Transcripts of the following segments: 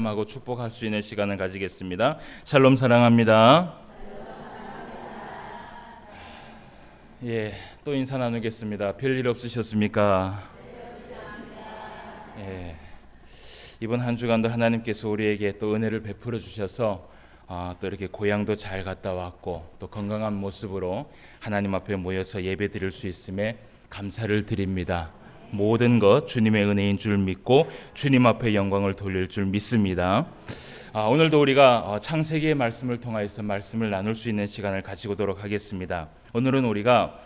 묵상하고 축복할 수 있는 시간을 가지겠습니다. 샬롬 사랑합니다. 예, 또 인사 나누겠습니다. 별일 없으셨습니까? 예, 이번 한 주간도 하나님께서 우리에게 또 은혜를 베풀어 주셔서 또 이렇게 고향도 잘 갔다 왔고 또 건강한 모습으로 하나님 앞에 모여서 예배 드릴 수 있음에 감사를 드립니다. 모든 것 주님의 은혜인 줄 믿고 주님 앞에 영광을 돌릴 줄 믿습니다. 오늘도 우리가 창세기의 말씀을 통하여서 말씀을 나눌 수 있는 시간을 가지도록 하겠습니다. 오늘은 우리가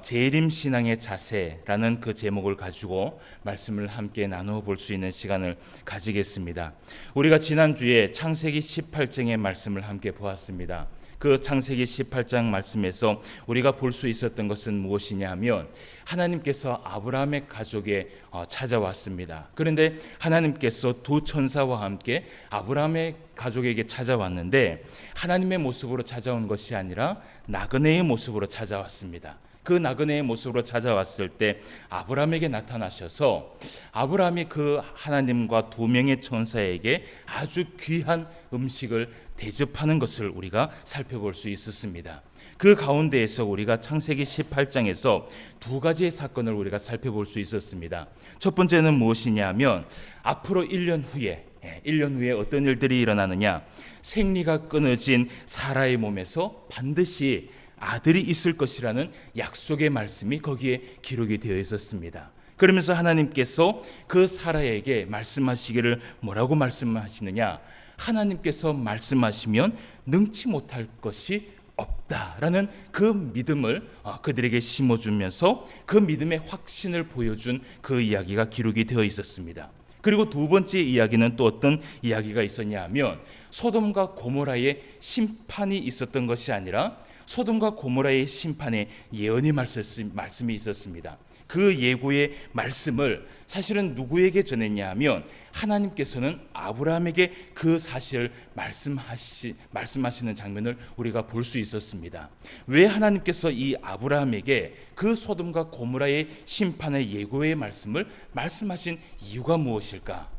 재림 신앙의 자세라는 그 제목을 가지고 말씀을 함께 나누어 볼 수 있는 시간을 가지겠습니다. 우리가 지난주에 창세기 18장의 말씀을 함께 보았습니다. 그 창세기 18장 말씀에서 우리가 볼 수 있었던 것은 무엇이냐 하면 하나님께서 아브라함의 가족에 찾아왔습니다. 그런데 하나님께서 두 천사와 함께 아브라함의 가족에게 찾아왔는데 하나님의 모습으로 찾아온 것이 아니라 나그네의 모습으로 찾아왔습니다. 그 나그네의 모습으로 찾아왔을 때 아브라함에게 나타나셔서 아브라함이 그 하나님과 두 명의 천사에게 아주 귀한 음식을 대접하는 것을 우리가 살펴볼 수 있었습니다. 그 가운데에서 우리가 창세기 18장에서 두 가지의 사건을 우리가 살펴볼 수 있었습니다. 첫 번째는 무엇이냐 하면 앞으로 1년 후에 어떤 일들이 일어나느냐, 생리가 끊어진 사라의 몸에서 반드시 아들이 있을 것이라는 약속의 말씀이 거기에 기록이 되어 있었습니다. 그러면서 하나님께서 그 사라에게 말씀하시기를 뭐라고 말씀하시느냐, 하나님께서 말씀하시면 능치 못할 것이 없다라는 그 믿음을 그들에게 심어주면서 그 믿음의 확신을 보여준 그 이야기가 기록이 되어 있었습니다. 그리고 두 번째 이야기는 또 어떤 이야기가 있었냐 하면 소돔과 고모라의 심판이 있었던 것이 아니라 소돔과 고모라의 심판의 예언이 말씀이 있었습니다. 그 예고의 말씀을 사실은 누구에게 전했냐 하면 하나님께서는 아브라함에게 그 사실을 말씀하시는 장면을 우리가 볼 수 있었습니다. 왜 하나님께서 이 아브라함에게 그 소돔과 고모라의 심판의 예고의 말씀을 말씀하신 이유가 무엇일까?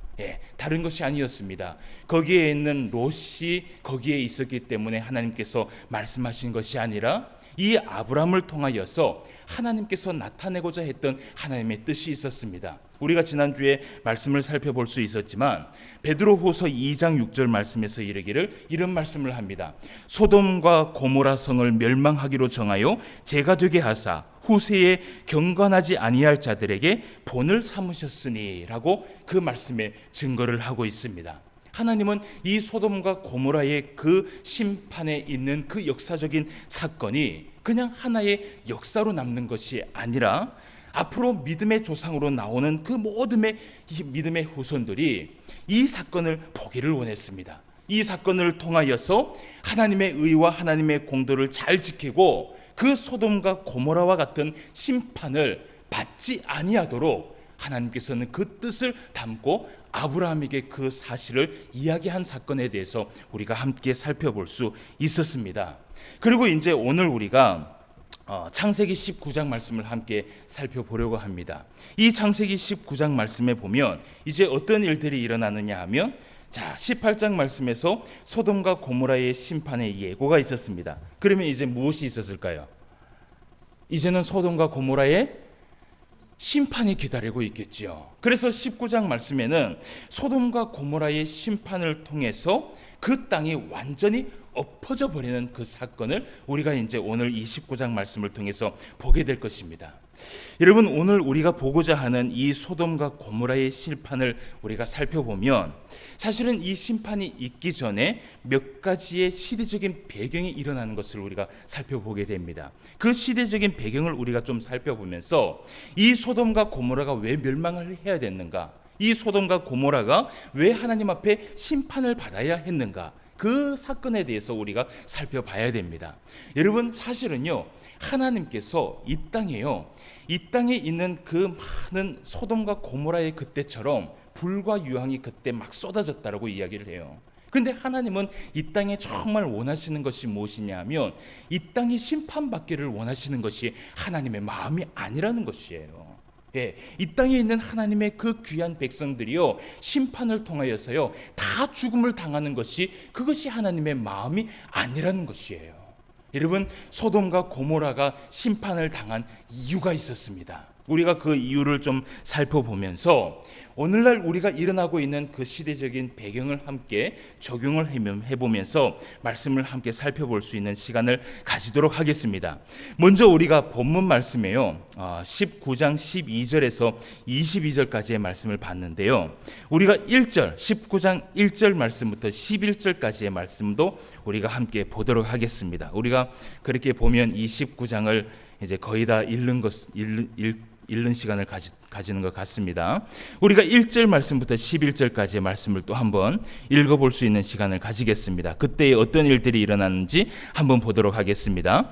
다른 것이 아니었습니다. 거기에 있는 롯이 거기에 있었기 때문에 하나님께서 말씀하신 것이 아니라 이 아브라함을 통하여서 하나님께서 나타내고자 했던 하나님의 뜻이 있었습니다. 우리가 지난주에 말씀을 살펴볼 수 있었지만 베드로후서 2장 6절 말씀에서 이르기를 이런 말씀을 합니다. 소돔과 고모라 성을 멸망하기로 정하여 죄가 되게 하사 후세에 경건하지 아니할 자들에게 본을 삼으셨으니 라고 그 말씀에 증거를 하고 있습니다. 하나님은 이 소돔과 고모라의 그 심판에 있는 그 역사적인 사건이 그냥 하나의 역사로 남는 것이 아니라 앞으로 믿음의 조상으로 나오는 그 모든 믿음의 후손들이 이 사건을 보기를 원했습니다. 이 사건을 통하여서 하나님의 의와 하나님의 공도를 잘 지키고 그 소돔과 고모라와 같은 심판을 받지 아니하도록 하나님께서는 그 뜻을 담고 아브라함에게 그 사실을 이야기한 사건에 대해서 우리가 함께 살펴볼 수 있었습니다. 그리고 이제 오늘 우리가 창세기 19장 말씀을 함께 살펴보려고 합니다. 이 창세기 19장 말씀에 보면 이제 어떤 일들이 일어나느냐 하면 18장 말씀에서 소돔과 고모라의 심판의 예고가 있었습니다. 그러면 이제 무엇이 있었을까요? 이제는 소돔과 고모라의 심판이 기다리고 있겠지요. 그래서 19장 말씀에는 소돔과 고모라의 심판을 통해서 그 땅이 완전히 엎어져 버리는 그 사건을 우리가 이제 오늘 29장 말씀을 통해서 보게 될 것입니다. 여러분, 오늘 우리가 보고자 하는 이 소돔과 고모라의 심판을 우리가 살펴보면 사실은 이 심판이 있기 전에 몇 가지의 시대적인 배경이 일어나는 것을 우리가 살펴보게 됩니다. 그 시대적인 배경을 우리가 좀 살펴보면서 이 소돔과 고모라가 왜 멸망을 해야 됐는가, 이 소돔과 고모라가 왜 하나님 앞에 심판을 받아야 했는가, 그 사건에 대해서 우리가 살펴봐야 됩니다. 여러분, 사실은요, 하나님께서 이 땅에 있는 그 많은 소돔과 고모라의 그때처럼 불과 유황이 그때 막 쏟아졌다라고 이야기를 해요. 그런데 하나님은 이 땅에 정말 원하시는 것이 무엇이냐 하면 이 땅이 심판받기를 원하시는 것이 하나님의 마음이 아니라는 것이에요. 이 땅에 있는 하나님의 그 귀한 백성들이요, 심판을 통하여서요 다 죽음을 당하는 것이, 그것이 하나님의 마음이 아니라는 것이에요. 여러분, 소돔과 고모라가 심판을 당한 이유가 있었습니다. 우리가 그 이유를 좀 살펴보면서 오늘날 우리가 일어나고 있는 그 시대적인 배경을 함께 적용을 해보면서 말씀을 함께 살펴볼 수 있는 시간을 가지도록 하겠습니다. 먼저 우리가 본문 말씀에요, 19장 12절에서 22절까지의 말씀을 봤는데요, 우리가 1절 19장 1절 말씀부터 11절까지의 말씀도 우리가 함께 보도록 하겠습니다. 우리가 그렇게 보면 이 19장을 이제 거의 다 읽는 시간을 가지는 것 같습니다. 우리가 1절 말씀부터 11절까지의 말씀을 또 한번 읽어볼 수 있는 시간을 가지겠습니다. 그때 어떤 일들이 일어났는지 한번 보도록 하겠습니다.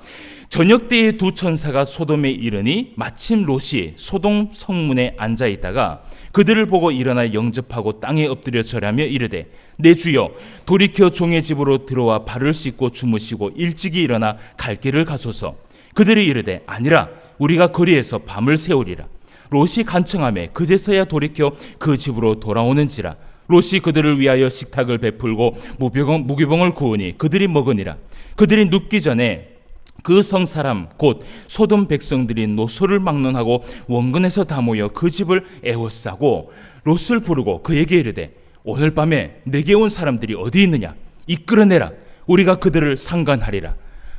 저녁 때에 두 천사가 소돔에 이르니 마침 롯이 소돔 성문에 앉아 있다가 그들을 보고 일어나 영접하고 땅에 엎드려 절하며 이르되, 내 주여, 돌이켜 종의 집으로 들어와 발을 씻고 주무시고 일찍이 일어나 갈 길을 가소서. 그들이 이르되, 아니라 우리가 거리에서 밤을 새우리라. 롯이 간청하매 그제서야 돌이켜 그 집으로 돌아오는지라. 롯이 그들을 위하여 식탁을 베풀고 무교병을 구우니 그들이 먹으니라. 그들이 눕기 전에 그 성사람 곧 소돔 백성들이 노소를 막론하고 원근에서 다 모여 그 집을 에워싸고 롯을 부르고 그에게 이르되, 오늘 밤에 내게 온 사람들이 어디 있느냐? 이끌어내라. 우리가 그들을 상관하리라.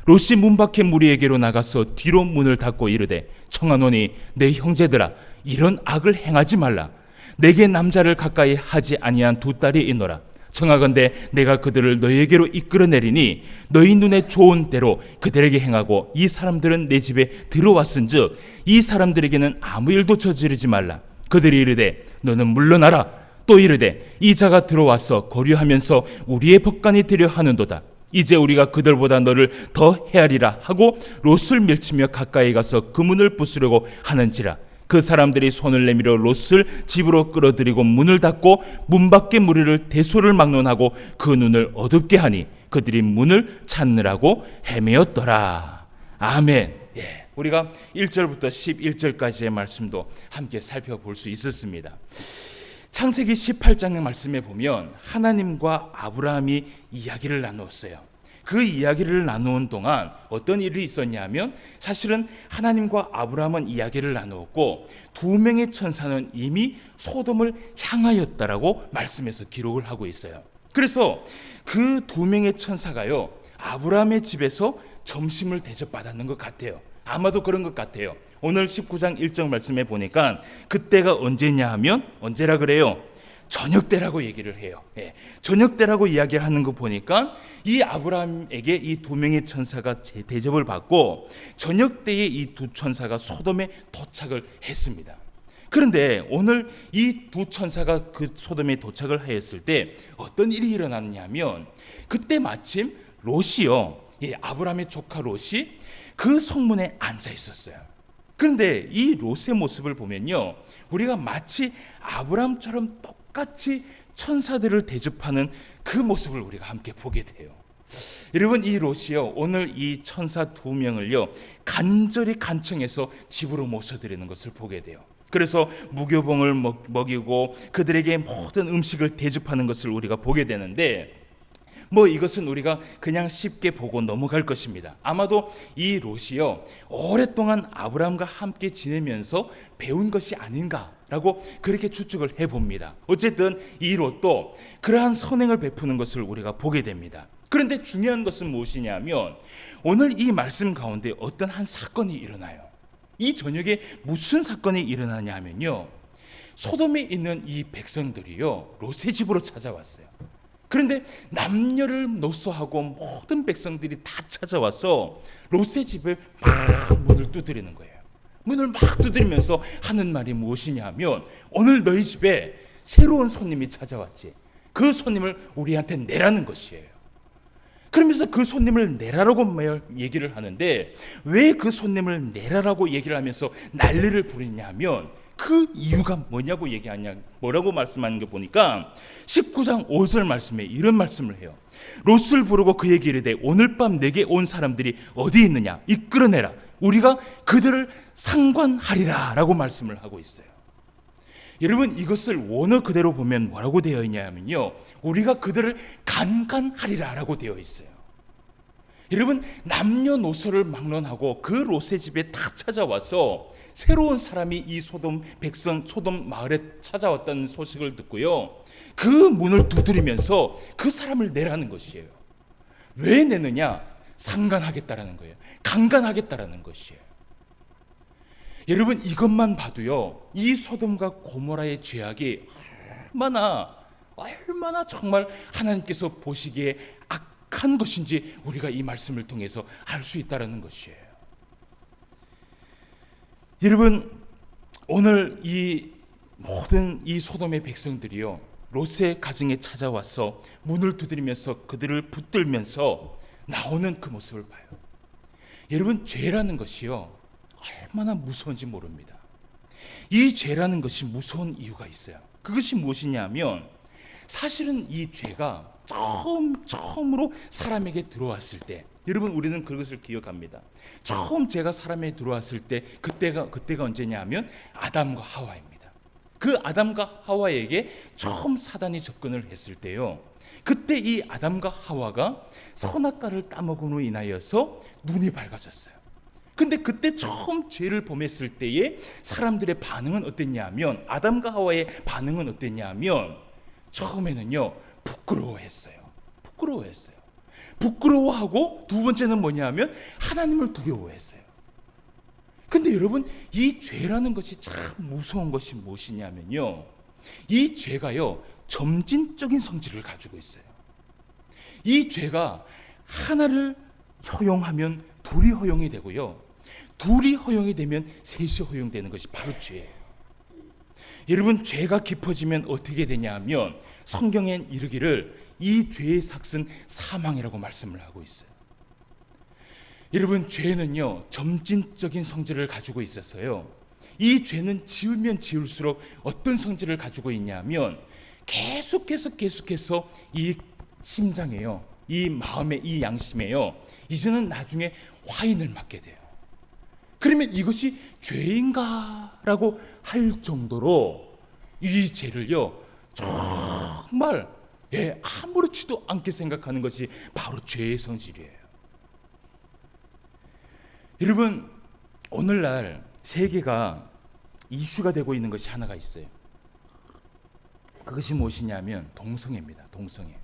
롯이 문 밖에 무리에게로 나가서 뒤로 문을 닫고 이르되, 청하노니 내 형제들아, 이런 악을 행하지 말라. 내게 남자를 가까이 하지 아니한 두 딸이 있노라. 청하건대 내가 그들을 너희에게로 이끌어내리니 너희 눈에 좋은 대로 그들에게 행하고 이 사람들은 내 집에 들어왔은즉 이 사람들에게는 아무 일도 저지르지 말라. 그들이 이르되, 너는 물러나라. 또 이르되, 이 자가 들어와서 거류하면서 우리의 법관이 되려 하는도다. 이제 우리가 그들보다 너를 더 헤아리라 하고 롯을 밀치며 가까이 가서 그 문을 부수려고 하는지라. 그 사람들이 손을 내밀어 롯을 집으로 끌어들이고 문을 닫고 문 밖에 무리를 대소를 막론하고 그 눈을 어둡게 하니 그들이 문을 찾느라고 헤매었더라. 아멘. 우리가 1절부터 11절까지의 말씀도 함께 살펴볼 수 있었습니다. 창세기 18장의 말씀에 보면 하나님과 아브라함이 이야기를 나누었어요. 그 이야기를 나누는 동안 어떤 일이 있었냐면, 사실은 하나님과 아브라함은 이야기를 나누었고 두 명의 천사는 이미 소돔을 향하였다라고 말씀에서 기록을 하고 있어요. 그래서 그 두 명의 천사가요, 아브라함의 집에서 점심을 대접받았는 것 같아요. 아마도 그런 것 같아요. 오늘 19장 1절 말씀에 보니까 그때가 언제냐 하면, 언제라 그래요? 저녁 때라고 얘기를 해요. 저녁 때라고 이야기를 하는 거 보니까 이 아브라함에게 이 두 명의 천사가 대접을 받고 저녁 때에 이 두 천사가 소돔에 도착을 했습니다. 그런데 오늘 이 두 천사가 그 소돔에 도착을 하였을 때 어떤 일이 일어났냐면, 그때 마침 롯이요, 아브라함의 조카 롯이 그 성문에 앉아 있었어요. 그런데 이 롯의 모습을 보면요, 우리가 마치 아브라함처럼 똑같이 천사들을 대접하는 그 모습을 우리가 함께 보게 돼요. 여러분, 이 롯이요, 오늘 이 천사 두 명을요 간절히 간청해서 집으로 모셔드리는 것을 보게 돼요. 그래서 무교병을 먹이고 그들에게 모든 음식을 대접하는 것을 우리가 보게 되는데, 이것은 우리가 그냥 쉽게 보고 넘어갈 것입니다. 아마도 이 롯이요, 오랫동안 아브라함과 함께 지내면서 배운 것이 아닌가라고 그렇게 추측을 해봅니다. 어쨌든 이 롯도 그러한 선행을 베푸는 것을 우리가 보게 됩니다. 그런데 중요한 것은 무엇이냐면, 오늘 이 말씀 가운데 어떤 한 사건이 일어나요. 이 저녁에 무슨 사건이 일어나냐 하면요, 소돔에 있는 이 백성들이요 롯의 집으로 찾아왔어요. 그런데 남녀를 노소하고 모든 백성들이 다 찾아와서 롯의 집에 막 문을 두드리는 거예요. 문을 막 두드리면서 하는 말이 무엇이냐 하면, 오늘 너희 집에 새로운 손님이 찾아왔지. 그 손님을 우리한테 내라는 것이에요. 그러면서 그 손님을 내라라고 얘기를 하는데, 왜 그 손님을 내라라고 얘기를 하면서 난리를 부리냐 하면, 그 이유가 뭐냐고 얘기하냐, 뭐라고 말씀하는 게 보니까 19장 5절 말씀에 이런 말씀을 해요. 롯을 부르고 그에게 이르되, 오늘 밤 내게 온 사람들이 어디 있느냐? 이끌어내라. 우리가 그들을 상관하리라 라고 말씀을 하고 있어요. 여러분, 이것을 원어 그대로 보면 뭐라고 되어 있냐면요, 우리가 그들을 간간하리라 라고 되어 있어요. 여러분, 남녀노소를 막론하고 그 롯의 집에 다 찾아와서 새로운 사람이 이 소돔 마을에 찾아왔다는 소식을 듣고요, 그 문을 두드리면서 그 사람을 내라는 것이에요. 왜 내느냐? 상간하겠다라는 거예요. 강간하겠다라는 것이에요. 여러분, 이것만 봐도요, 이 소돔과 고모라의 죄악이 얼마나 정말 하나님께서 보시기에 악한 것인지 우리가 이 말씀을 통해서 알 수 있다는 것이에요. 여러분, 오늘 이 모든 이 소돔의 백성들이요, 롯의 가정에 찾아와서 문을 두드리면서 그들을 붙들면서 나오는 그 모습을 봐요. 여러분, 죄라는 것이요, 얼마나 무서운지 모릅니다. 이 죄라는 것이 무서운 이유가 있어요. 그것이 무엇이냐면, 사실은 이 죄가 처음으로 사람에게 들어왔을 때, 여러분, 우리는 그것을 기억합니다. 처음 죄가 사람에게 들어왔을 때, 그때가 언제냐면 아담과 하와입니다. 그 아담과 하와에게 처음 사단이 접근을 했을 때요, 그때 이 아담과 하와가 선악과를 따먹음으로 인하여서 눈이 밝아졌어요. 근데 그때 처음 죄를 범했을 때에 사람들의 반응은 어땠냐면, 아담과 하와의 반응은 어땠냐면, 처음에는요, 부끄러워했어요. 부끄러워하고, 두 번째는 뭐냐면 하나님을 두려워했어요. 근데 여러분, 이 죄라는 것이 참 무서운 것이 무엇이냐면요, 이 죄가요, 점진적인 성질을 가지고 있어요. 이 죄가 하나를 허용하면 둘이 허용이 되고요, 둘이 허용이 되면 셋이 허용되는 것이 바로 죄예요. 여러분, 죄가 깊어지면 어떻게 되냐면, 성경엔 이르기를 이 죄의 삭은 사망이라고 말씀을 하고 있어요. 여러분, 죄는요, 점진적인 성질을 가지고 있어서요, 이 죄는 지으면 지을수록 어떤 성질을 가지고 있냐면, 계속해서 이 심장에요, 이 마음에, 이 양심에요, 이제는 나중에 화인을 맞게 돼요. 그러면 이것이 죄인가라고 할 정도로 이 죄를요, 정말 아무렇지도 않게 생각하는 것이 바로 죄의 성질이에요. 여러분, 오늘날 세계가 이슈가 되고 있는 것이 하나가 있어요. 그것이 무엇이냐면 동성애입니다. 동성애.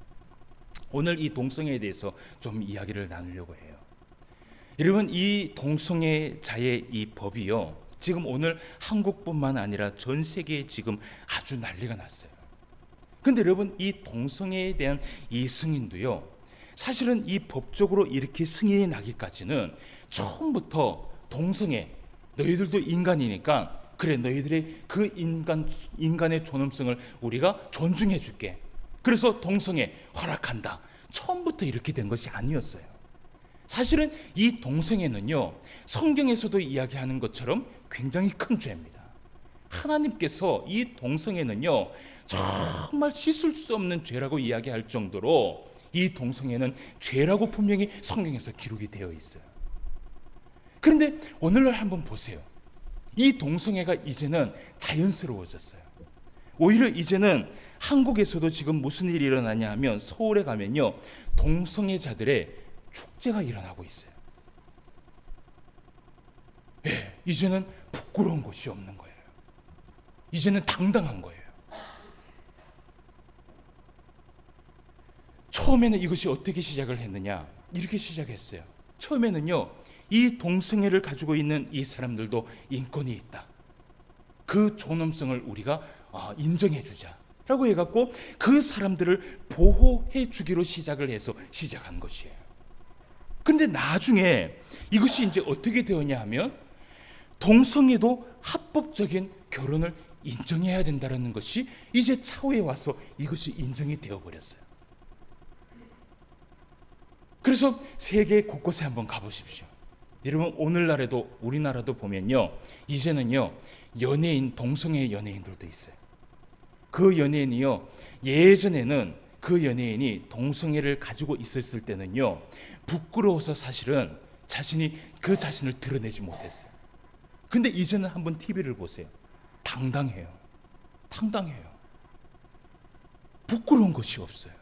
오늘 이 동성애에 대해서 좀 이야기를 나누려고 해요. 여러분, 이 동성애자의 이 법이요, 지금 오늘 한국뿐만 아니라 전 세계에 지금 아주 난리가 났어요. 근데 여러분, 이 동성애에 대한 이 승인도요, 사실은 이 법적으로 이렇게 승인이 나기까지는 처음부터 동성애, 너희들도 인간이니까 그래, 너희들의 그 인간의 존엄성을 우리가 존중해 줄게, 그래서 동성애 허락한다, 처음부터 이렇게 된 것이 아니었어요. 사실은 이 동성애는요, 성경에서도 이야기하는 것처럼 굉장히 큰 죄입니다. 하나님께서 이 동성애는요, 정말 씻을 수 없는 죄라고 이야기할 정도로 이 동성애는 죄라고 분명히 성경에서 기록이 되어 있어요. 그런데 오늘날 한번 보세요. 이 동성애가 이제는 자연스러워졌어요. 오히려 이제는 한국에서도 지금 무슨 일이 일어나냐 하면, 서울에 가면요, 동성애자들의 축제가 일어나고 있어요. 이제는 부끄러운 것이 없는 거예요. 이제는 당당한 거예요. 처음에는 이것이 어떻게 시작을 했느냐, 이렇게 시작했어요. 처음에는요, 이 동성애를 가지고 있는 이 사람들도 인권이 있다, 그 존엄성을 우리가 인정해 주자라고 해갖고 그 사람들을 보호해 주기로 시작을 해서 시작한 것이에요. 근데 나중에 이것이 이제 어떻게 되었냐 하면, 동성애도 합법적인 결혼을 인정해야 된다는 것이 이제 차후에 와서 이것이 인정이 되어버렸어요. 그래서 세계 곳곳에 한번 가보십시오. 여러분, 오늘날에도 우리나라도 보면요, 이제는요, 연예인, 동성애 연예인들도 있어요. 그 연예인이요, 예전에는 그 연예인이 동성애를 가지고 있었을 때는요, 부끄러워서 사실은 그 자신을 드러내지 못했어요. 근데 이제는 한번 TV를 보세요. 당당해요. 부끄러운 것이 없어요.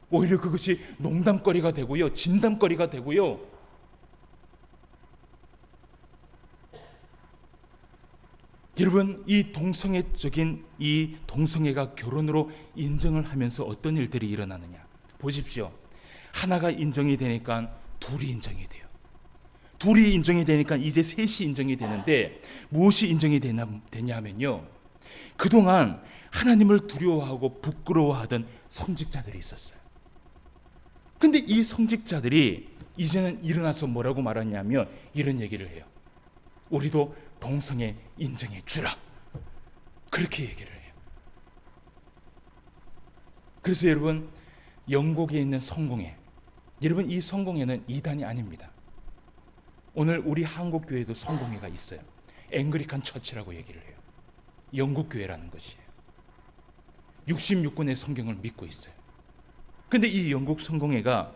오히려 그것이 농담거리가 되고요, 진담거리가 되고요. 여러분, 이 동성애가 결혼으로 인정을 하면서 어떤 일들이 일어나느냐 보십시오. 하나가 인정이 되니까 둘이 인정이 돼요. 둘이 인정이 되니까 이제 셋이 인정이 되는데, 무엇이 인정이 되냐면요, 그동안 하나님을 두려워하고 부끄러워하던 성직자들이 있었어요. 근데 이 성직자들이 이제는 일어나서 뭐라고 말하냐면 이런 얘기를 해요. 우리도 동성애 인정해 주라. 그렇게 얘기를 해요. 그래서 여러분, 영국에 있는 성공회, 여러분, 이 성공회는 이단이 아닙니다. 오늘 우리 한국 교회도 성공회가 있어요. 앵글리칸 처치라고 얘기를 해요. 영국 교회라는 것이에요. 66권의 성경을 믿고 있어요. 근데 이 영국 성공회가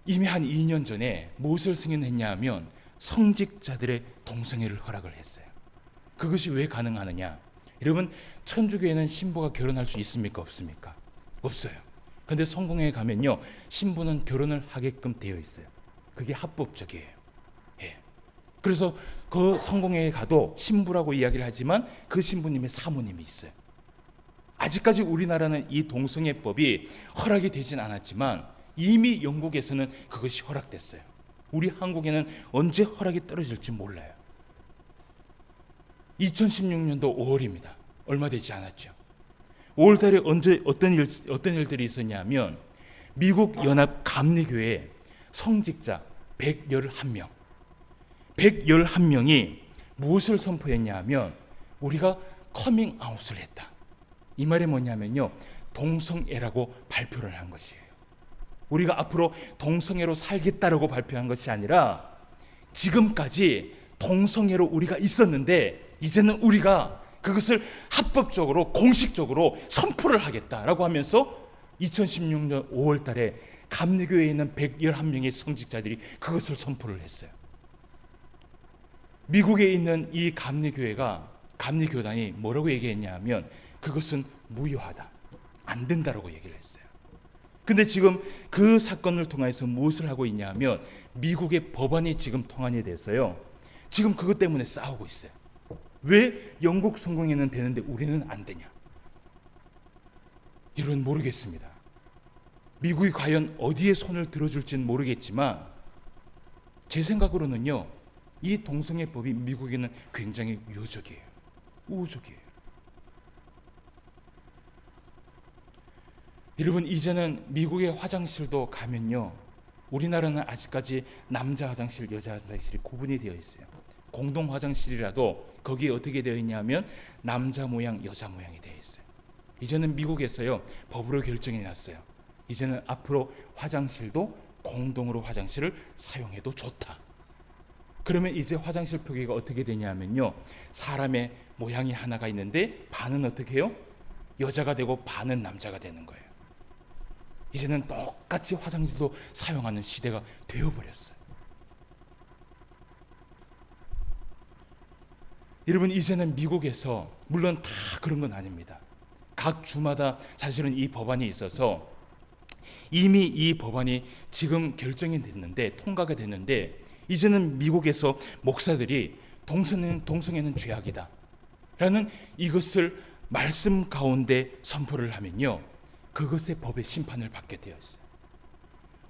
이미 한 2년 전에 무엇을 승인했냐 하면 성직자들의 동성애를 허락을 했어요. 그것이 왜 가능하느냐? 여러분, 천주교회는 신부가 결혼할 수 있습니까? 없습니까? 없어요. 근데 성공회에 가면요, 신부는 결혼을 하게끔 되어 있어요. 그게 합법적이에요. 예. 그래서 그 성공회에 가도 신부라고 이야기를 하지만 그 신부님의 사모님이 있어요. 아직까지 우리나라는 이 동성애법이 허락이 되진 않았지만 이미 영국에서는 그것이 허락됐어요. 우리 한국에는 언제 허락이 떨어질지 몰라요. 2016년도 5월입니다. 얼마 되지 않았죠. 5월 달에 어떤 일들이 있었냐면 미국 연합 감리교회 성직자 111명이 무엇을 선포했냐 하면 우리가 커밍아웃을 했다. 이 말이 뭐냐면요, 동성애라고 발표를 한 것이에요. 우리가 앞으로 동성애로 살겠다라고 발표한 것이 아니라 지금까지 동성애로 우리가 있었는데 이제는 우리가 그것을 합법적으로 공식적으로 선포를 하겠다라고 하면서 2016년 5월 달에 감리교회에 있는 111명의 성직자들이 그것을 선포를 했어요. 미국에 있는 이 감리교단이 뭐라고 얘기했냐면 그것은 무효하다, 안 된다라고 얘기를 했어요. 근데 지금 그 사건을 통해서 무엇을 하고 있냐면 미국의 법안이 지금 통안이 돼서요, 지금 그것 때문에 싸우고 있어요. 왜 영국 성공회는 되는데 우리는 안 되냐? 이런 모르겠습니다. 미국이 과연 어디에 손을 들어줄지는 모르겠지만 제 생각으로는요, 이 동성애법이 미국에는 굉장히 우호적이에요. 여러분, 이제는 미국의 화장실도 가면요, 우리나라는 아직까지 남자 화장실, 여자 화장실이 구분이 되어 있어요. 공동 화장실이라도 거기에 어떻게 되어 있냐면 남자 모양, 여자 모양이 되어 있어요. 이제는 미국에서요, 법으로 결정이 났어요. 이제는 앞으로 화장실도 공동으로 화장실을 사용해도 좋다. 그러면 이제 화장실 표기가 어떻게 되냐면요, 사람의 모양이 하나가 있는데 반은 어떻게 해요? 여자가 되고 반은 남자가 되는 거예요. 이제는 똑같이 화장실도 사용하는 시대가 되어버렸어요. 여러분, 이제는 미국에서, 물론 다 그런 건 아닙니다. 각 주마다 사실은 이 법안이 있어서 이미 이 법안이 지금 결정이 됐는데, 통과가 됐는데, 이제는 미국에서 목사들이 동성애는 죄악이다 라는 이것을 말씀 가운데 선포를 하면요, 그것의 법의 심판을 받게 되어 있어요.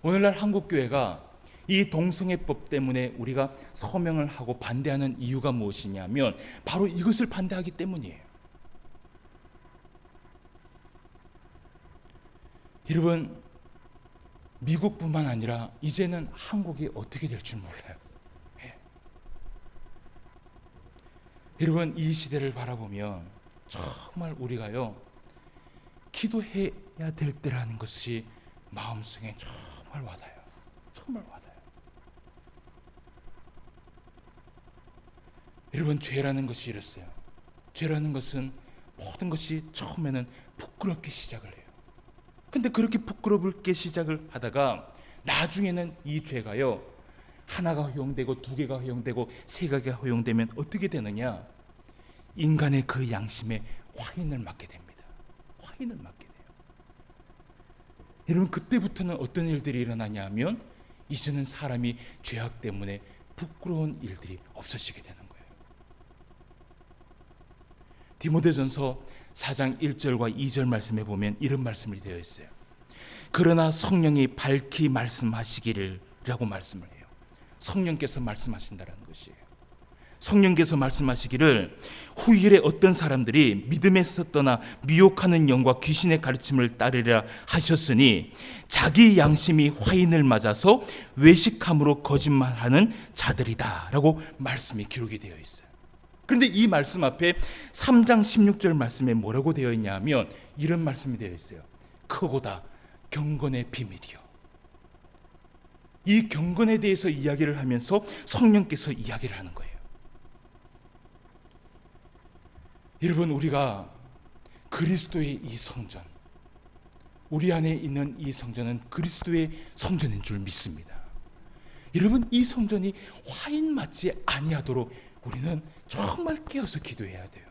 오늘날 한국교회가 이 동성애법 때문에 우리가 서명을 하고 반대하는 이유가 무엇이냐면 바로 이것을 반대하기 때문이에요. 여러분, 미국뿐만 아니라 이제는 한국이 어떻게 될 줄 몰라요. 예. 여러분, 이 시대를 바라보면 정말 우리가요, 기도해야 될 때라는 것이 마음속에 정말 와닿아요. 여러분, 죄라는 것이 이랬어요. 죄라는 것은 모든 것이 처음에는 부끄럽게 시작을 해요. 근데 그렇게 부끄럽게 시작을 하다가 나중에는 이 죄가요, 하나가 허용되고 두 개가 허용되고 세 개가 허용되면 어떻게 되느냐? 인간의 그 양심에 화인을 맞게 됩니다. 화인을 맞게 돼요. 여러분, 그때부터는 어떤 일들이 일어나냐 하면 이제는 사람이 죄악 때문에 부끄러운 일들이 없어지게 되는 거예요. 디모데전서 4장 1절과 2절 말씀에 보면 이런 말씀이 되어 있어요. 그러나 성령이 밝히 말씀하시기를 라고 말씀을 해요. 성령께서 말씀하신다는 것이에요. 성령께서 말씀하시기를 후일에 어떤 사람들이 믿음에서 떠나 미혹하는 영과 귀신의 가르침을 따르려 하셨으니 자기 양심이 화인을 맞아서 외식함으로 거짓말하는 자들이다 라고 말씀이 기록이 되어 있어요. 그런데 이 말씀 앞에 3장 16절 말씀에 뭐라고 되어 있냐 하면 이런 말씀이 되어 있어요. 크고다 경건의 비밀이요. 이 경건에 대해서 이야기를 하면서 성령께서 이야기를 하는 거예요. 여러분, 우리가 그리스도의 이 성전, 우리 안에 있는 이 성전은 그리스도의 성전인 줄 믿습니다. 여러분, 이 성전이 화인 맞지 아니하도록 우리는 정말 깨어서 기도해야 돼요.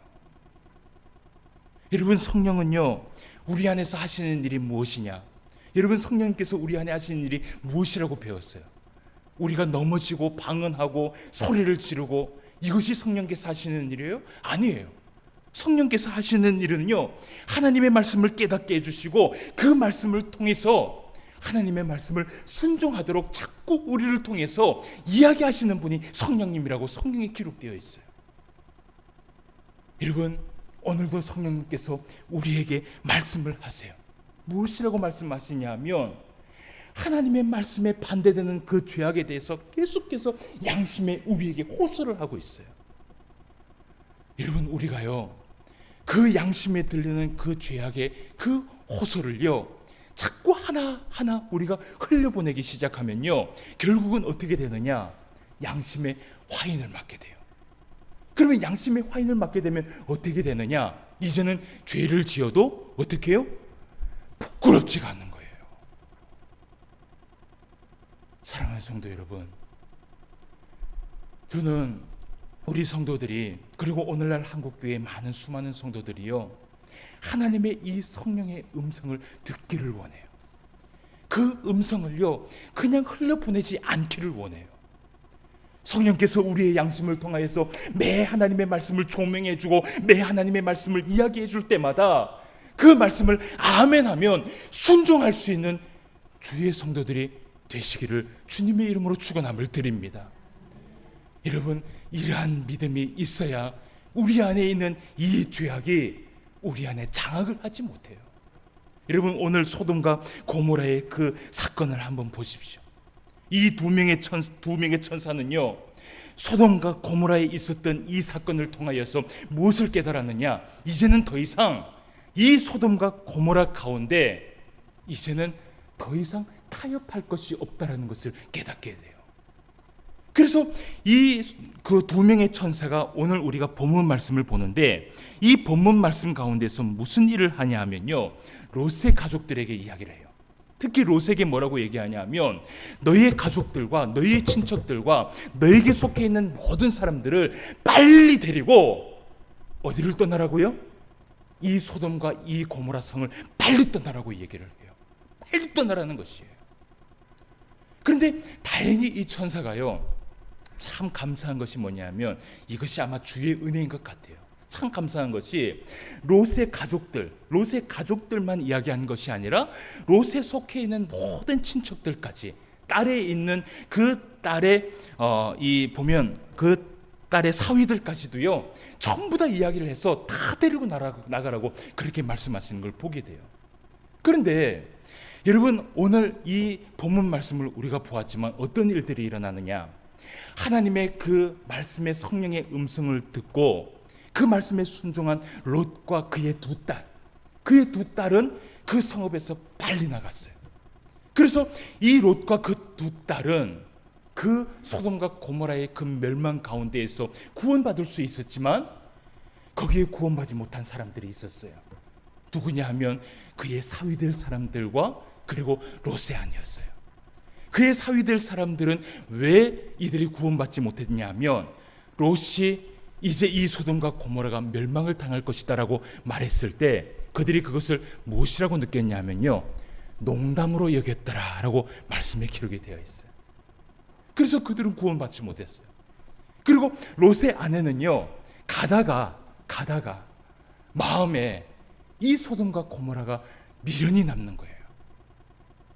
여러분, 성령은요, 우리 안에서 하시는 일이 무엇이냐? 여러분, 성령님께서 우리 안에 하시는 일이 무엇이라고 배웠어요? 우리가 넘어지고 방언하고 소리를 지르고 이것이 성령께서 하시는 일이에요? 아니에요. 성령께서 하시는 일은요, 하나님의 말씀을 깨닫게 해주시고 그 말씀을 통해서 하나님의 말씀을 순종하도록 자꾸 우리를 통해서 이야기하시는 분이 성령님이라고 성경에 기록되어 있어요. 여러분, 오늘도 성령님께서 우리에게 말씀을 하세요. 무엇이라고 말씀하시냐 하면 하나님의 말씀에 반대되는 그 죄악에 대해서 계속해서 양심에 우리에게 호소를 하고 있어요. 여러분, 우리가요, 그 양심에 들리는 그 죄악의 그 호소를요 자꾸 하나하나 우리가 흘려보내기 시작하면요 결국은 어떻게 되느냐? 양심의 화인을 맞게 돼요. 그러면 양심의 화인을 맞게 되면 어떻게 되느냐? 이제는 죄를 지어도 어떻게 해요? 부끄럽지가 않는 거예요. 사랑하는 성도 여러분, 저는 우리 성도들이, 그리고 오늘날 한국교회의 많은 수많은 성도들이요 하나님의 이 성령의 음성을 듣기를 원해요. 그 음성을요 그냥 흘려보내지 않기를 원해요. 성령께서 우리의 양심을 통하여서 매 하나님의 말씀을 조명해주고 매 하나님의 말씀을 이야기해줄 때마다 그 말씀을 아멘하면 순종할 수 있는 주의 성도들이 되시기를 주님의 이름으로 축원함을 드립니다. 여러분, 이러한 믿음이 있어야 우리 안에 있는 이 죄악이 우리 안에 장악을 하지 못해요. 여러분, 오늘 소돔과 고모라의 그 사건을 한번 보십시오. 이 두 명의 천사는요 소돔과 고모라에 있었던 이 사건을 통하여서 무엇을 깨달았느냐? 이제는 더 이상 이 소돔과 고모라 가운데 이제는 더 이상 타협할 것이 없다라는 것을 깨닫게 돼요. 그래서 이 그 두 명의 천사가 오늘 우리가 본문 말씀을 보는데 이 본문 말씀 가운데서 무슨 일을 하냐 하면요 롯의 가족들에게 이야기를 해요. 특히 롯에게 뭐라고 얘기하냐 하면 너희의 가족들과 너희의 친척들과 너에게 속해 있는 모든 사람들을 빨리 데리고 어디를 떠나라고요? 이 소돔과 이 고모라 성을 빨리 떠나라고 얘기를 해요. 빨리 떠나라는 것이에요. 그런데 다행히 이 천사가요 참 감사한 것이 뭐냐면 이것이 아마 주의 은혜인 것 같아요. 참 감사한 것이 롯의 가족들만 이야기한 것이 아니라 롯에 속해 있는 모든 친척들까지, 딸에 있는 그 딸의 보면 그 딸의 사위들까지도요 전부 다 이야기를 해서 다 데리고 나가라고 그렇게 말씀하시는 걸 보게 돼요. 그런데 여러분, 오늘 이 본문 말씀을 우리가 보았지만 어떤 일들이 일어나느냐? 하나님의 그 말씀의 성령의 음성을 듣고 그 말씀에 순종한 롯과 그의 두 딸은 그 성읍에서 빨리 나갔어요. 그래서 이 롯과 그 두 딸은 그 소돔과 고모라의 그 멸망 가운데에서 구원받을 수 있었지만 거기에 구원받지 못한 사람들이 있었어요. 누구냐 하면 그의 사위될 사람들과 그리고 롯의 아내였어요. 그의 사위될 사람들은 왜 이들이 구원받지 못했냐면 롯이 이제 이 소돔과 고모라가 멸망을 당할 것이다라고 말했을 때 그들이 그것을 무엇이라고 느꼈냐면요, 농담으로 여겼더라라고 말씀에 기록이 되어 있어요. 그래서 그들은 구원받지 못했어요. 그리고 롯의 아내는요, 가다가 마음에 이 소돔과 고모라가 미련이 남는 거예요.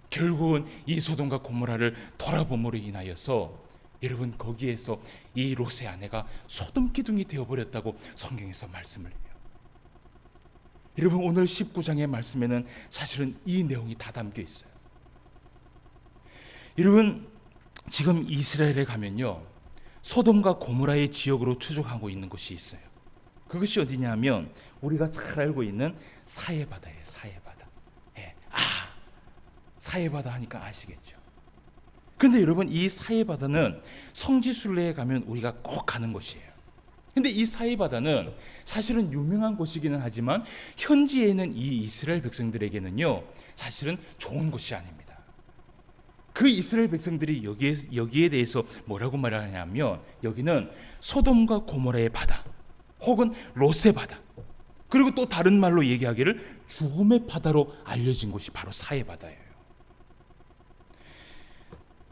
결국은 이 소돔과 고모라를 돌아봄으로 인하여서 여러분 거기에서 이 롯의 아내가 소돔 기둥이 되어버렸다고 성경에서 말씀을 해요. 여러분 오늘 19장의 말씀에는 사실은 이 내용이 다 담겨 있어요. 여러분 지금 이스라엘에 가면요, 소돔과 고모라의 지역으로 추정하고 있는 곳이 있어요. 그것이 어디냐면 우리가 잘 알고 있는 사해바다예요. 사해바다. 사해바다 하니까 아시겠죠. 그런데 여러분 이 사해바다는 성지순례에 가면 우리가 꼭 가는 곳이에요. 근데 이 사해바다는 사실은 유명한 곳이기는 하지만 현지에 있는 이 이스라엘 백성들에게는요 사실은 좋은 곳이 아닙니다. 그 이스라엘 백성들이 여기에 대해서 뭐라고 말하냐면 여기는 소돔과 고모라의 바다 혹은 롯의 바다, 그리고 또 다른 말로 얘기하기를 죽음의 바다로 알려진 곳이 바로 사해바다예요.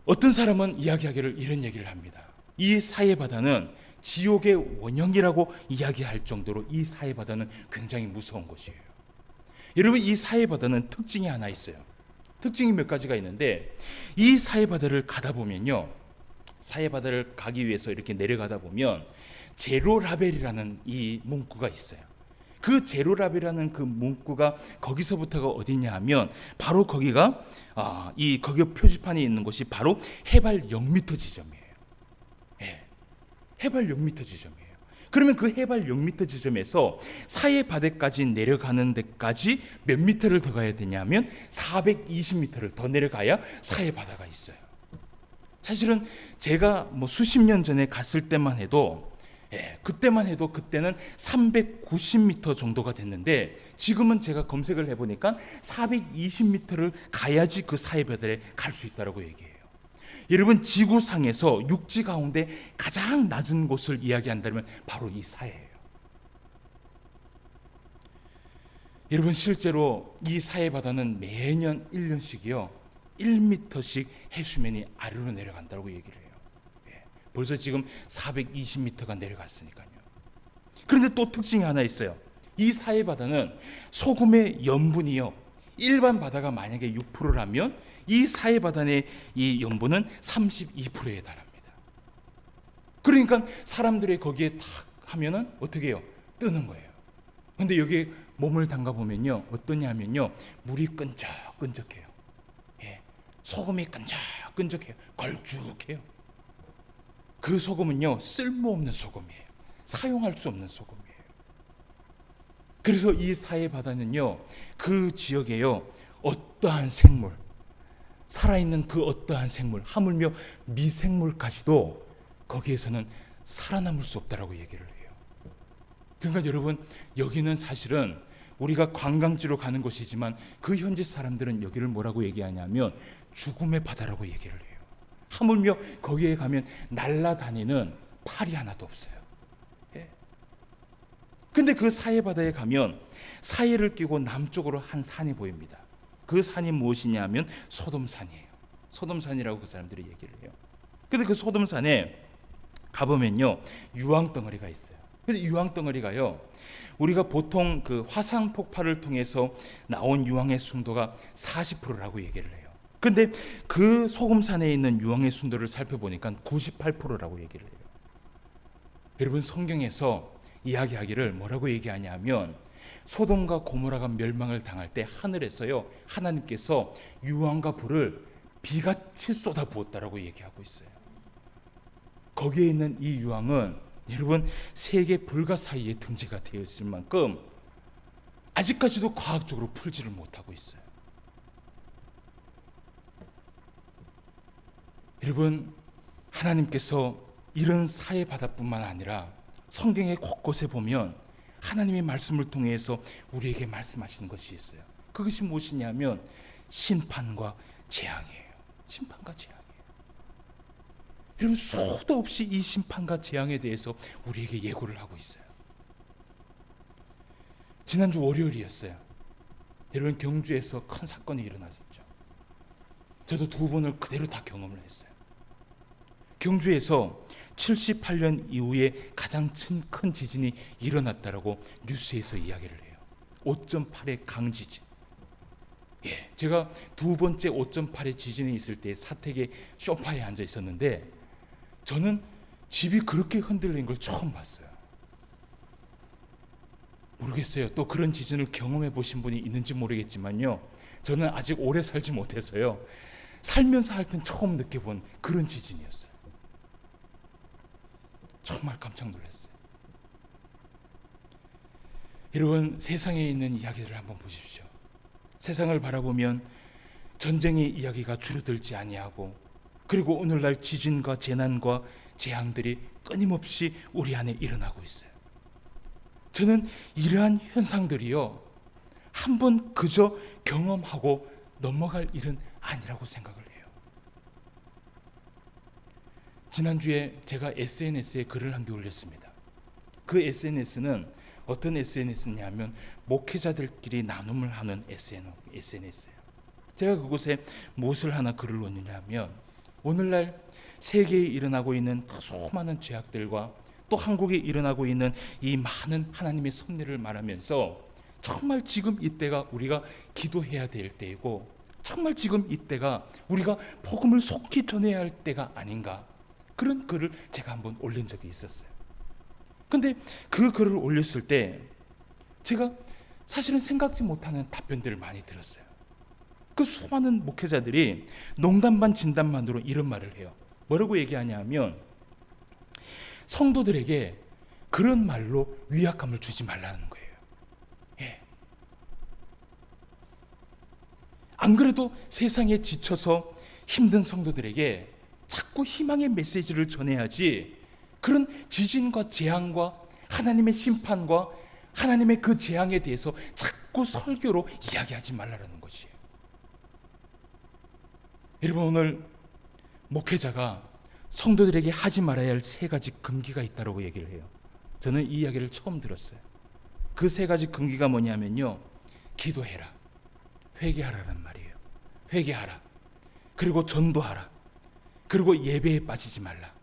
어떤 사람은 이야기하기를 이런 얘기를 합니다. 이 사해바다는 지옥의 원형이라고 이야기할 정도로 이 사해바다는 굉장히 무서운 곳이에요. 여러분 이 사해바다는 특징이 하나 있어요. 특징이 몇 가지가 있는데 이 사해바다를 가다 보면요, 사해바다를 가기 위해서 이렇게 내려가다 보면 제로라벨이라는 이 문구가 있어요. 그 제로라벨이라는 그 문구가 거기서부터가 어디냐 하면 바로 거기가 거기 표지판이 있는 곳이 바로 해발 0m 지점이에요. 해발 0m 지점이에요. 그러면 그 해발 0m 지점에서 사해바다까지 내려가는 데까지 몇 미터를 더 가야 되냐면 420m를 더 내려가야 사해바다가 있어요. 사실은 제가 수십 년 전에 갔을 때만 해도 그때는 390m 정도가 됐는데 지금은 제가 검색을 해보니까 420m를 가야지 그 사해바다에 갈 수 있다고 얘기해요. 여러분 지구상에서 육지 가운데 가장 낮은 곳을 이야기한다면 바로 이 사해예요. 여러분 실제로 이 사해바다는 매년 1년씩이요 1m씩 해수면이 아래로 내려간다고 얘기를 해요. 벌써 지금 420m가 내려갔으니까요. 그런데 또 특징이 하나 있어요. 이 사해바다는 소금의 염분이요, 일반 바다가 만약에 6%라면 이 사해바다의 이 염분은 32%에 달합니다. 그러니까 사람들이 거기에 탁 하면은 어떻게 해요? 뜨는 거예요. 근데 여기에 몸을 담가 보면요 어떠냐면요 물이 끈적끈적해요. 소금이 끈적끈적해요. 걸쭉해요. 그 소금은요 쓸모없는 소금이에요. 사용할 수 없는 소금이에요. 그래서 이 사해바다는요 그 지역에요 어떠한 생물, 살아있는 그 어떠한 생물, 하물며 미생물까지도 거기에서는 살아남을 수 없다라고 얘기를 해요. 그러니까 여러분 여기는 사실은 우리가 관광지로 가는 곳이지만 그 현지 사람들은 여기를 뭐라고 얘기하냐면 죽음의 바다라고 얘기를 해요. 하물며 거기에 가면 날아다니는 팔이 하나도 없어요. 근데 그 사해바다에 가면 사해를 끼고 남쪽으로 한 산이 보입니다. 그 산이 무엇이냐면 소돔산이에요. 소돔산이라고 그 사람들이 얘기를 해요. 근데 그 소돔산에 가보면요 유황덩어리가 있어요. 근데 유황덩어리가요 우리가 보통 그 화산 폭발을 통해서 나온 유황의 순도가 40%라고 얘기를 해요. 근데 그 소금산에 있는 유황의 순도를 살펴보니까 98%라고 얘기를 해요. 여러분 성경에서 이야기하기를 뭐라고 얘기하냐면 소돔과 고모라가 멸망을 당할 때 하늘에서요 하나님께서 유황과 불을 비같이 쏟아부었다라고 얘기하고 있어요. 거기에 있는 이 유황은 여러분 세계 불가 사이에 등재가 되어 있을 만큼 아직까지도 과학적으로 풀지를 못하고 있어요. 여러분 하나님께서 이런 사해바다뿐만 아니라 성경의 곳곳에 보면 하나님의 말씀을 통해서 우리에게 말씀하시는 것이 있어요. 그것이 무엇이냐면 심판과 재앙이에요. 심판과 재앙이에요. 여러분, 수도 없이 이 심판과 재앙에 대해서 우리에게 예고를 하고 있어요. 지난주 월요일이었어요. 여러분, 경주에서 큰 사건이 일어났었죠. 저도 2번을 그대로 다 경험을 했어요. 경주에서 78년 이후에 가장 큰 지진이 일어났다라고 뉴스에서 이야기를 해요. 5.8의 강지진. 예, 제가 2번째 5.8의 지진이 있을 때 사택의 소파에 앉아 있었는데 저는 집이 그렇게 흔들린 걸 처음 봤어요. 모르겠어요. 또 그런 지진을 경험해 보신 분이 있는지 모르겠지만요, 저는 아직 오래 살지 못해서요, 살면서 할 땐 처음 느껴본 그런 지진이었어요. 정말 깜짝 놀랐어요. 여러분, 세상에 있는 이야기들을 한번 보십시오. 세상을 바라보면 전쟁의 이야기가 줄어들지 아니하고, 그리고 오늘날 지진과 재난과 재앙들이 끊임없이 우리 안에 일어나고 있어요. 저는 이러한 현상들이요, 한번 그저 경험하고 넘어갈 일은 아니라고 생각을 해요. 지난주에 제가 SNS에 글을 한 개 올렸습니다. 그 SNS는 어떤 SNS냐면 목회자들끼리 나눔을 하는 SNS예요. 제가 그곳에 무엇을 하나 글을 올리냐면, 오늘날 세계에 일어나고 있는 그 수많은 죄악들과 또 한국에 일어나고 있는 이 많은 하나님의 섭리를 말하면서 정말 지금 이때가 우리가 기도해야 될 때이고, 정말 지금 이때가 우리가 복음을 속히 전해야 할 때가 아닌가, 그런 글을 제가 한번 올린 적이 있었어요. 근데 그 글을 올렸을 때 제가 사실은 생각지 못하는 답변들을 많이 들었어요. 그 수많은 목회자들이 농담 반 진담 반으로 이런 말을 해요. 뭐라고 얘기하냐면, 성도들에게 그런 말로 위압감을 주지 말라는 거예요. 예. 안 그래도 세상에 지쳐서 힘든 성도들에게 자꾸 희망의 메시지를 전해야지, 그런 지진과 재앙과 하나님의 심판과 하나님의 그 재앙에 대해서 자꾸 설교로 이야기하지 말라는 것이에요. 여러분, 오늘 목회자가 성도들에게 하지 말아야 할 3가지 금기가 있다고 얘기를 해요. 저는 이 이야기를 처음 들었어요. 그 3가지 금기가 뭐냐면요, 기도해라, 회개하라는 말이에요. 회개하라, 그리고 전도하라, 그리고 예배에 빠지지 말라.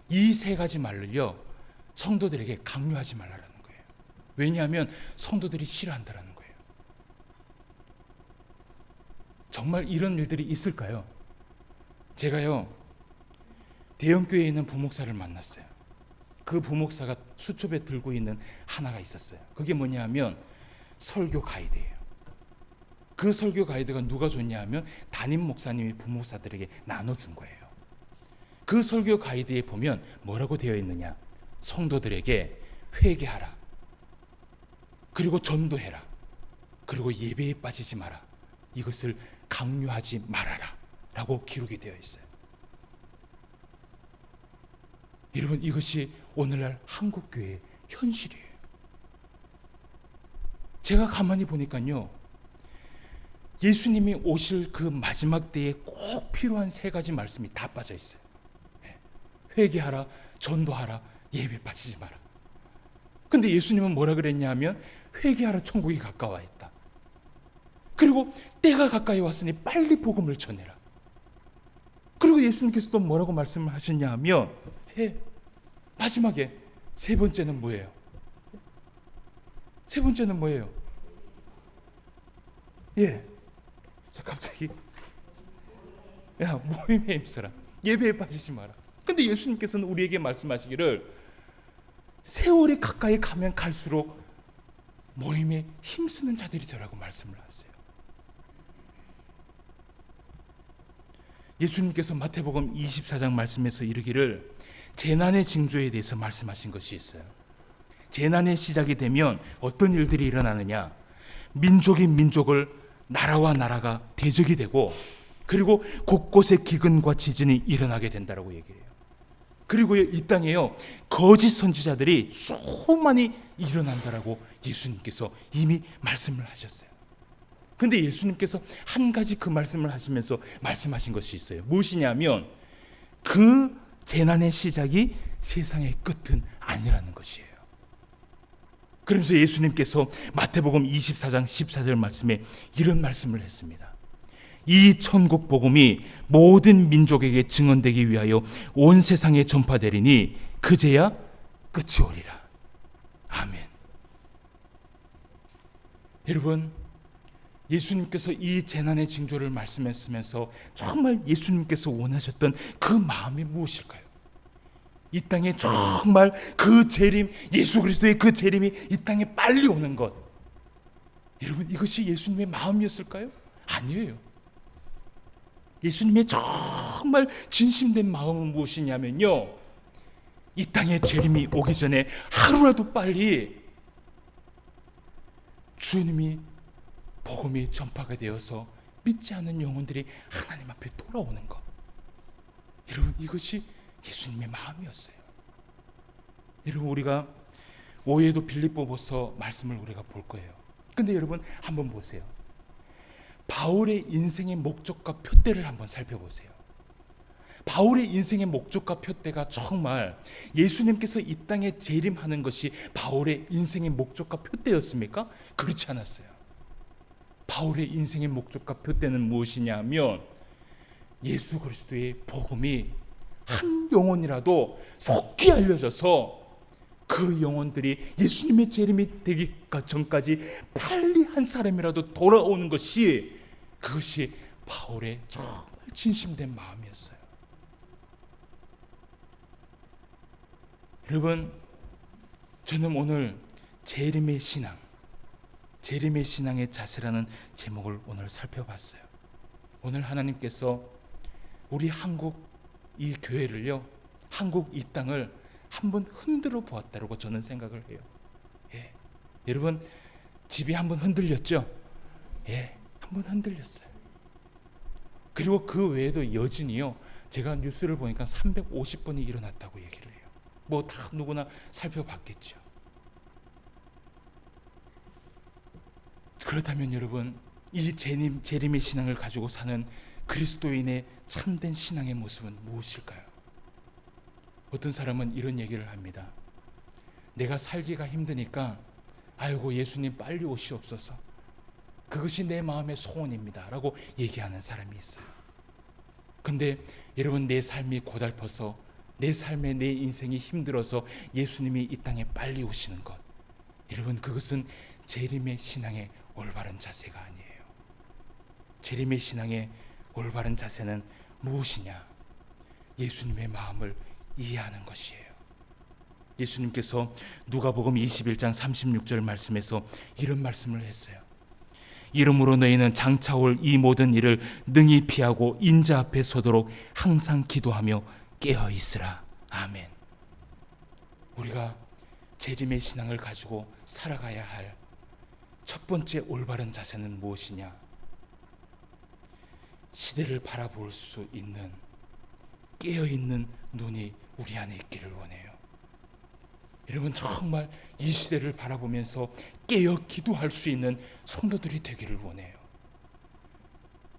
이 3가지 말을요, 성도들에게 강요하지 말라는 거예요. 왜냐하면 성도들이 싫어한다는 거예요. 정말 이런 일들이 있을까요? 제가요, 대형교회에 있는 부목사를 만났어요. 그 부목사가 수첩에 들고 있는 하나가 있었어요. 그게 뭐냐면 설교 가이드예요. 그 설교 가이드가 누가 줬냐 하면 담임 목사님이 부목사들에게 나눠준 거예요. 그 설교 가이드에 보면 뭐라고 되어 있느냐, 성도들에게 회개하라, 그리고 전도해라, 그리고 예배에 빠지지 마라, 이것을 강요하지 말아라 라고 기록이 되어 있어요. 여러분, 이것이 오늘날 한국교회의 현실이에요. 제가 가만히 보니까요, 예수님이 오실 그 마지막 때에 꼭 필요한 3가지 말씀이 다 빠져 있어요. 회개하라, 전도하라, 예배에 빠지지 마라. 근데 예수님은 뭐라 그랬냐 하면 회개하라, 천국이 가까워 있다. 그리고 때가 가까이 왔으니 빨리 복음을 전해라. 그리고 예수님께서 또 뭐라고 말씀을 하셨냐 하면 마지막에 3번째는 뭐예요? 3번째는 뭐예요? 자, 갑자기 모임에 힘써라, 예배에 빠지지 마라. 근데 예수님께서는 우리에게 말씀하시기를 세월이 가까이 가면 갈수록 모임에 힘쓰는 자들이 되라고 말씀을 하세요. 예수님께서 마태복음 24장 말씀에서 이르기를 재난의 징조에 대해서 말씀하신 것이 있어요. 재난의 시작이 되면 어떤 일들이 일어나느냐, 민족이 민족을, 나라와 나라가 대적이 되고, 그리고 곳곳에 기근과 지진이 일어나게 된다라고 얘기해요. 그리고 이 땅에요, 거짓 선지자들이 수많이 일어난다라고 예수님께서 이미 말씀을 하셨어요. 근데 예수님께서 한 가지 그 말씀을 하시면서 말씀하신 것이 있어요. 무엇이냐면 그 재난의 시작이 세상의 끝은 아니라는 것이에요. 그러면서 예수님께서 마태복음 24장 14절 말씀에 이런 말씀을 했습니다. 이 천국 복음이 모든 민족에게 증언되기 위하여 온 세상에 전파되리니 그제야 끝이 오리라. 아멘. 여러분, 예수님께서 이 재난의 징조를 말씀하시면서 정말 예수님께서 원하셨던 그 마음이 무엇일까요? 이 땅에 정말 그 재림, 예수 그리스도의 그 재림이 이 땅에 빨리 오는 것, 여러분, 이것이 예수님의 마음이었을까요? 아니에요. 예수님의 정말 진심된 마음은 무엇이냐면요, 이 땅에 재림이 오기 전에 하루라도 빨리 주님이 복음이 전파가 되어서 믿지 않는 영혼들이 하나님 앞에 돌아오는 것. 여러분, 이것이 예수님의 마음이었어요. 여러분, 우리가 오후에도 빌립보서 말씀을 우리가 볼 거예요. 근데 여러분 한번 보세요. 바울의 인생의 목적과 표대를 한번 살펴보세요. 바울의 인생의 목적과 표대가 정말 예수님께서 이 땅에 재림하는 것이 바울의 인생의 목적과 표대였습니까? 그렇지 않았어요. 바울의 인생의 목적과 표대는 무엇이냐면 예수 그리스도의 복음이 한 영혼이라도 속히 알려져서 그 영혼들이 예수님의 재림이 되기 전까지 빨리 한 사람이라도 돌아오는 것이, 그것이 바울의 정말 진심된 마음이었어요. 여러분, 저는 오늘 재림의 신앙, 재림의 신앙의 자세라는 제목을 오늘 살펴봤어요. 오늘 하나님께서 우리 한국 이 교회를요, 한국 이 땅을 한번 흔들어 보았다고 저는 생각을 해요. 예. 여러분, 집이 한번 흔들렸죠? 예, 한번 흔들렸어요. 그리고 그 외에도 여진이요, 제가 뉴스를 보니까 350번이 일어났다고 얘기를 해요. 뭐 다 누구나 살펴봤겠죠. 그렇다면 여러분, 이 재림의 신앙을 가지고 사는 그리스도인의 참된 신앙의 모습은 무엇일까요? 어떤 사람은 이런 얘기를 합니다. 내가 살기가 힘드니까 아이고 예수님 빨리 오시옵소서, 그것이 내 마음의 소원입니다 라고 얘기하는 사람이 있어요. 근데 여러분, 내 삶이 고달퍼서, 내 삶에 내 인생이 힘들어서 예수님이 이 땅에 빨리 오시는 것, 여러분, 그것은 재림의 신앙의 올바른 자세가 아니에요. 재림의 신앙의 올바른 자세는 무엇이냐? 예수님의 마음을 이해하는 것이에요. 예수님께서 누가복음 21장 36절 말씀에서 이런 말씀을 했어요. 이러므로 너희는 장차 올 이 모든 일을 능히 피하고 인자 앞에 서도록 항상 기도하며 깨어 있으라. 아멘. 우리가 재림의 신앙을 가지고 살아가야 할 첫 번째 올바른 자세는 무엇이냐? 시대를 바라볼 수 있는 깨어있는 눈이 우리 안에 있기를 원해요. 여러분, 정말 이 시대를 바라보면서 깨어 기도할 수 있는 성도들이 되기를 원해요.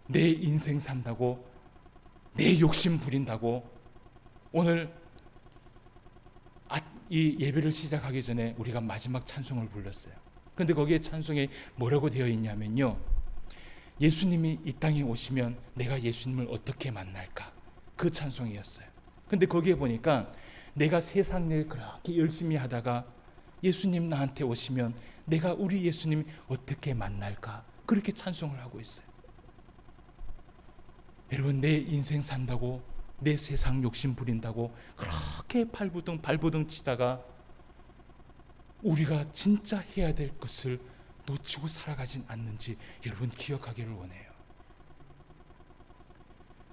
내 인생 산다고, 내 욕심 부린다고, 오늘 이 예배를 시작하기 전에 우리가 마지막 찬송을 불렀어요. 그런데 거기에 찬송에 뭐라고 되어 있냐면요, 예수님이 이 땅에 오시면 내가 예수님을 어떻게 만날까, 그 찬송이었어요. 근데 거기에 보니까 내가 세상 일 그렇게 열심히 하다가 예수님 나한테 오시면 내가 우리 예수님 어떻게 만날까, 그렇게 찬송을 하고 있어요. 여러분, 내 인생 산다고, 내 세상 욕심 부린다고 그렇게 발버둥 치다가 우리가 진짜 해야 될 것을 놓치고 살아가진 않는지 여러분 기억하기를 원해요.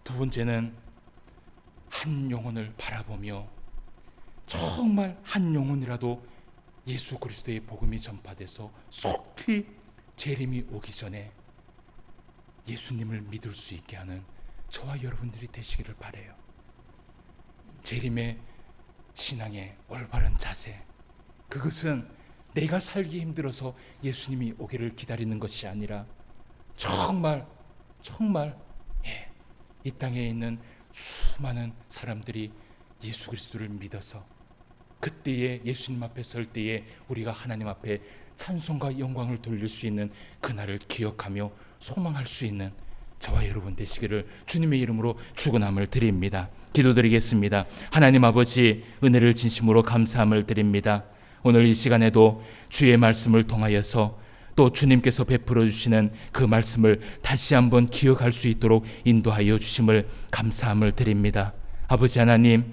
두 번째는 한 영혼을 바라보며 정말 한 영혼이라도 예수 그리스도의 복음이 전파돼서 속히 재림이 오기 전에 예수님을 믿을 수 있게 하는 저와 여러분들이 되시기를 바라요. 재림의 신앙의 올바른 자세, 그것은 내가 살기 힘들어서 예수님이 오기를 기다리는 것이 아니라 정말 이 땅에 있는 수많은 사람들이 예수 그리스도를 믿어서 그때에 예수님 앞에 설 때에 우리가 하나님 앞에 찬송과 영광을 돌릴 수 있는 그날을 기억하며 소망할 수 있는 저와 여러분 되시기를 주님의 이름으로 축원함을 드립니다. 기도드리겠습니다. 하나님 아버지, 은혜를 진심으로 감사함을 드립니다. 오늘 이 시간에도 주의 말씀을 통하여서 또 주님께서 베풀어 주시는 그 말씀을 다시 한번 기억할 수 있도록 인도하여 주심을 감사함을 드립니다. 아버지 하나님,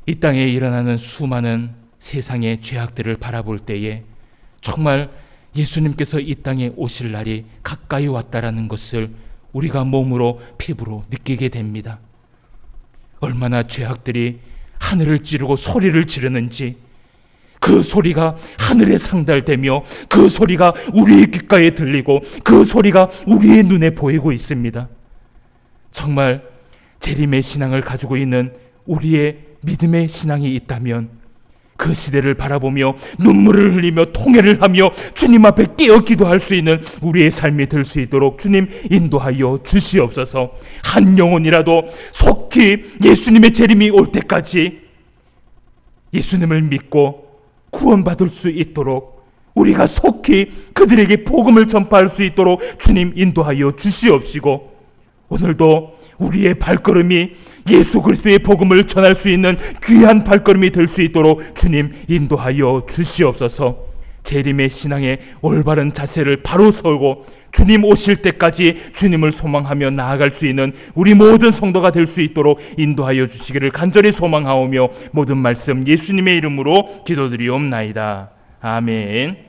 이 땅에 일어나는 수많은 세상의 죄악들을 바라볼 때에 정말 예수님께서 이 땅에 오실 날이 가까이 왔다라는 것을 우리가 몸으로 피부로 느끼게 됩니다. 얼마나 죄악들이 하늘을 찌르고 소리를 지르는지, 그 소리가 하늘에 상달되며 그 소리가 우리의 귓가에 들리고 그 소리가 우리의 눈에 보이고 있습니다. 정말 재림의 신앙을 가지고 있는 우리의 믿음의 신앙이 있다면 그 시대를 바라보며 눈물을 흘리며 통회를 하며 주님 앞에 깨어 기도할 수 있는 우리의 삶이 될 수 있도록 주님 인도하여 주시옵소서. 한 영혼이라도 속히 예수님의 재림이 올 때까지 예수님을 믿고 구원받을 수 있도록 우리가 속히 그들에게 복음을 전파할 수 있도록 주님 인도하여 주시옵시고, 오늘도 우리의 발걸음이 예수 그리스도의 복음을 전할 수 있는 귀한 발걸음이 될 수 있도록 주님 인도하여 주시옵소서. 재림의 신앙의 올바른 자세를 바로 세우고 주님 오실 때까지 주님을 소망하며 나아갈 수 있는 우리 모든 성도가 될 수 있도록 인도하여 주시기를 간절히 소망하오며 모든 말씀 예수님의 이름으로 기도드리옵나이다. 아멘.